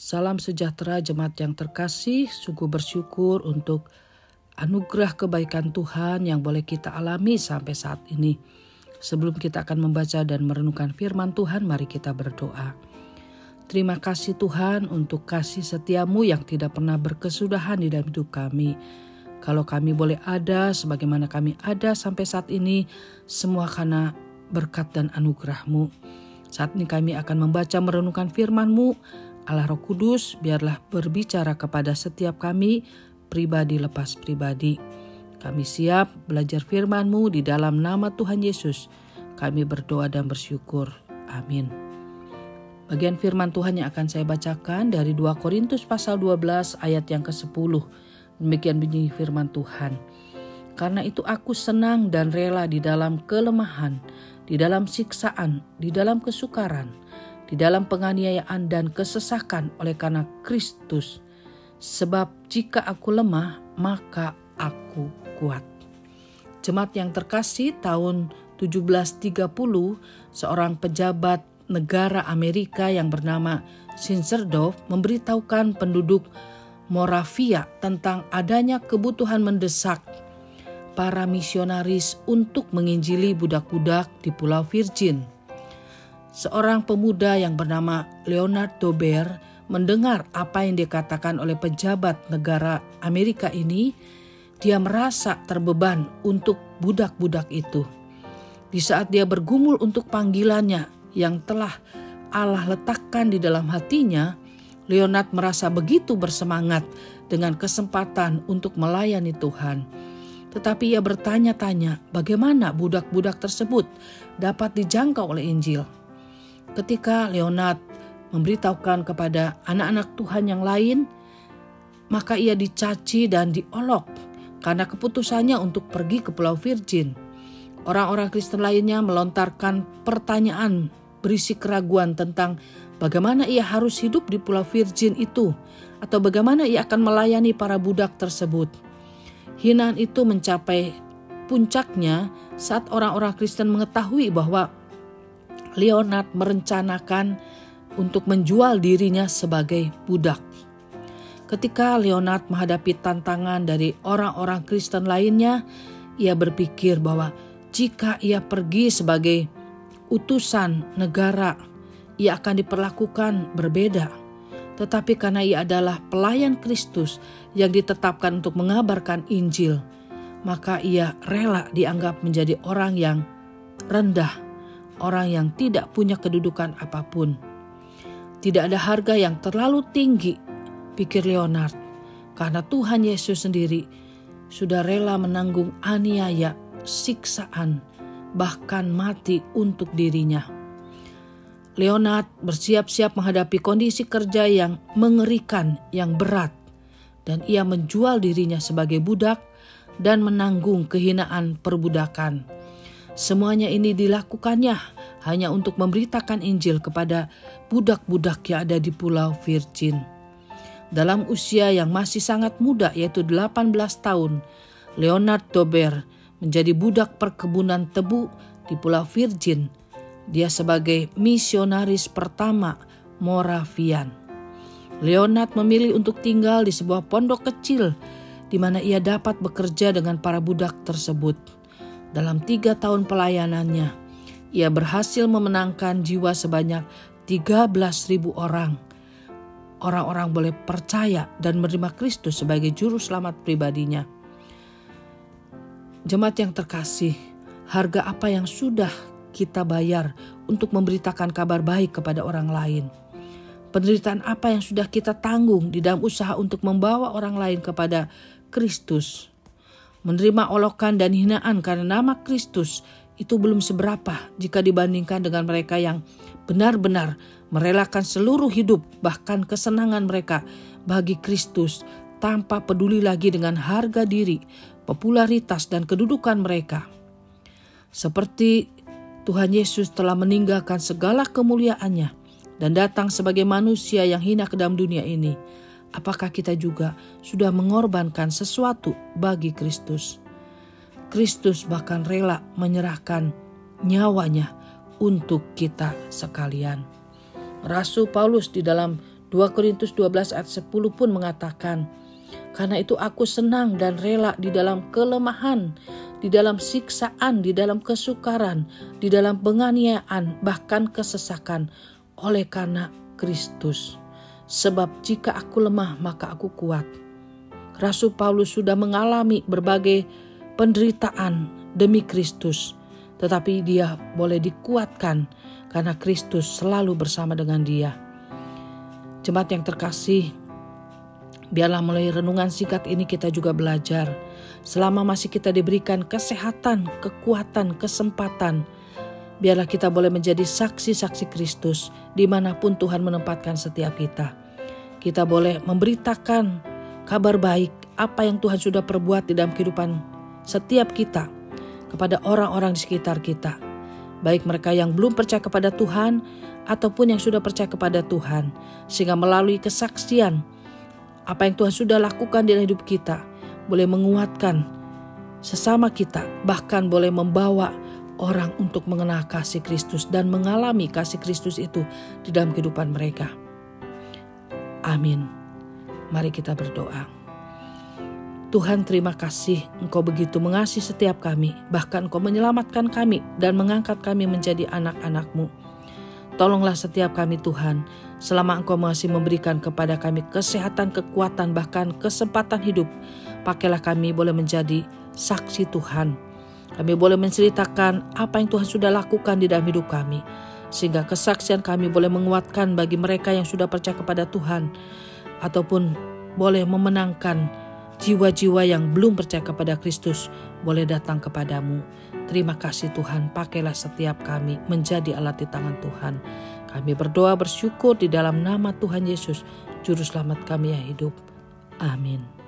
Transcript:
Salam sejahtera jemaat yang terkasih, sungguh bersyukur untuk anugerah kebaikan Tuhan yang boleh kita alami sampai saat ini. Sebelum kita akan membaca dan merenungkan firman Tuhan, mari kita berdoa. Terima kasih Tuhan untuk kasih setiamu yang tidak pernah berkesudahan di dalam hidup kami. Kalau kami boleh ada sebagaimana kami ada sampai saat ini, semua karena berkat dan anugerah-Mu. Saat ini kami akan membaca merenungkan firman-Mu. Allah Roh Kudus biarlah berbicara kepada setiap kami pribadi lepas pribadi. Kami siap belajar firman-Mu di dalam nama Tuhan Yesus. Kami berdoa dan bersyukur. Amin. Bagian firman Tuhan yang akan saya bacakan dari 2 Korintus pasal 12 ayat yang ke-10. Demikian bunyi firman Tuhan. Karena itu aku senang dan rela di dalam kelemahan, di dalam siksaan, di dalam kesukaran, di dalam penganiayaan dan kesesakan oleh karena Kristus. Sebab jika aku lemah, maka aku kuat. Jemaat yang terkasih, tahun 1730, seorang pejabat negara Amerika yang bernama Zinzendorf memberitahukan penduduk Moravia tentang adanya kebutuhan mendesak para misionaris untuk menginjili budak-budak di Pulau Virgin. Seorang pemuda yang bernama Leonard Dober mendengar apa yang dikatakan oleh pejabat negara Amerika ini. Dia merasa terbeban untuk budak-budak itu. Di saat dia bergumul untuk panggilannya yang telah Allah letakkan di dalam hatinya, Leonard merasa begitu bersemangat dengan kesempatan untuk melayani Tuhan. Tetapi ia bertanya-tanya bagaimana budak-budak tersebut dapat dijangkau oleh Injil. Ketika Leonard memberitahukan kepada anak-anak Tuhan yang lain, maka ia dicaci dan diolok karena keputusannya untuk pergi ke Pulau Virgin. Orang-orang Kristen lainnya melontarkan pertanyaan berisi keraguan tentang bagaimana ia harus hidup di Pulau Virgin itu, atau bagaimana ia akan melayani para budak tersebut. Hinaan itu mencapai puncaknya saat orang-orang Kristen mengetahui bahwa Leonard merencanakan untuk menjual dirinya sebagai budak. Ketika Leonard menghadapi tantangan dari orang-orang Kristen lainnya, ia berpikir bahwa jika ia pergi sebagai utusan negara, ia akan diperlakukan berbeda. Tetapi karena ia adalah pelayan Kristus yang ditetapkan untuk mengabarkan Injil, maka ia rela dianggap menjadi orang yang rendah, orang yang tidak punya kedudukan apapun. Tidak ada harga yang terlalu tinggi, pikir Leonard, karena Tuhan Yesus sendiri sudah rela menanggung aniaya, siksaan, bahkan mati untuk dirinya. Leonard bersiap-siap menghadapi kondisi kerja yang mengerikan, yang berat, dan ia menjual dirinya sebagai budak dan menanggung kehinaan perbudakan. Semuanya ini dilakukannya hanya untuk memberitakan Injil kepada budak-budak yang ada di Pulau Virgin. Dalam usia yang masih sangat muda, yaitu 18 tahun, Leonard Dober menjadi budak perkebunan tebu di Pulau Virgin. Dia sebagai misionaris pertama Moravian. Leonard memilih untuk tinggal di sebuah pondok kecil di mana ia dapat bekerja dengan para budak tersebut. Dalam 3 tahun pelayanannya, ia berhasil memenangkan jiwa sebanyak 13.000 orang. Orang-orang boleh percaya dan menerima Kristus sebagai juru selamat pribadinya. Jemaat yang terkasih, harga apa yang sudah kita bayar untuk memberitakan kabar baik kepada orang lain? Penderitaan apa yang sudah kita tanggung di dalam usaha untuk membawa orang lain kepada Kristus? Menerima olokan dan hinaan karena nama Kristus itu belum seberapa jika dibandingkan dengan mereka yang benar-benar merelakan seluruh hidup, bahkan kesenangan mereka bagi Kristus tanpa peduli lagi dengan harga diri, popularitas dan kedudukan mereka. Seperti Tuhan Yesus telah meninggalkan segala kemuliaannya dan datang sebagai manusia yang hina ke dalam dunia ini, apakah kita juga sudah mengorbankan sesuatu bagi Kristus? Kristus bahkan rela menyerahkan nyawanya untuk kita sekalian. Rasul Paulus di dalam 2 Korintus 12 ayat 10 pun mengatakan, karena itu aku senang dan rela di dalam kelemahan, di dalam siksaan, di dalam kesukaran, di dalam penganiayaan, bahkan kesesakan, oleh karena Kristus. Sebab jika aku lemah, maka aku kuat. Rasul Paulus sudah mengalami berbagai penderitaan demi Kristus, tetapi dia boleh dikuatkan karena Kristus selalu bersama dengan dia. Jemaat yang terkasih, biarlah melalui renungan singkat ini kita juga belajar. Selama masih kita diberikan kesehatan, kekuatan, kesempatan, biarlah kita boleh menjadi saksi-saksi Kristus dimanapun Tuhan menempatkan setiap kita. Kita boleh memberitakan kabar baik apa yang Tuhan sudah perbuat di dalam kehidupan setiap kita kepada orang-orang di sekitar kita. Baik mereka yang belum percaya kepada Tuhan ataupun yang sudah percaya kepada Tuhan. Sehingga melalui kesaksian apa yang Tuhan sudah lakukan di dalam hidup kita boleh menguatkan sesama kita, bahkan boleh membawa orang untuk mengenal kasih Kristus dan mengalami kasih Kristus itu di dalam kehidupan mereka. Amin. Mari kita berdoa. Tuhan, terima kasih Engkau begitu mengasihi setiap kami, bahkan Engkau menyelamatkan kami dan mengangkat kami menjadi anak-anak-Mu. Tolonglah setiap kami Tuhan, selama Engkau masih memberikan kepada kami kesehatan, kekuatan, bahkan kesempatan hidup. Pakailah kami boleh menjadi saksi Tuhan. Kami boleh menceritakan apa yang Tuhan sudah lakukan di dalam hidup kami, sehingga kesaksian kami boleh menguatkan bagi mereka yang sudah percaya kepada Tuhan, ataupun boleh memenangkan jiwa-jiwa yang belum percaya kepada Kristus boleh datang kepadamu. Terima kasih Tuhan, pakailah setiap kami menjadi alat di tangan Tuhan. Kami berdoa bersyukur di dalam nama Tuhan Yesus, Juru Selamat kami yang hidup. Amin.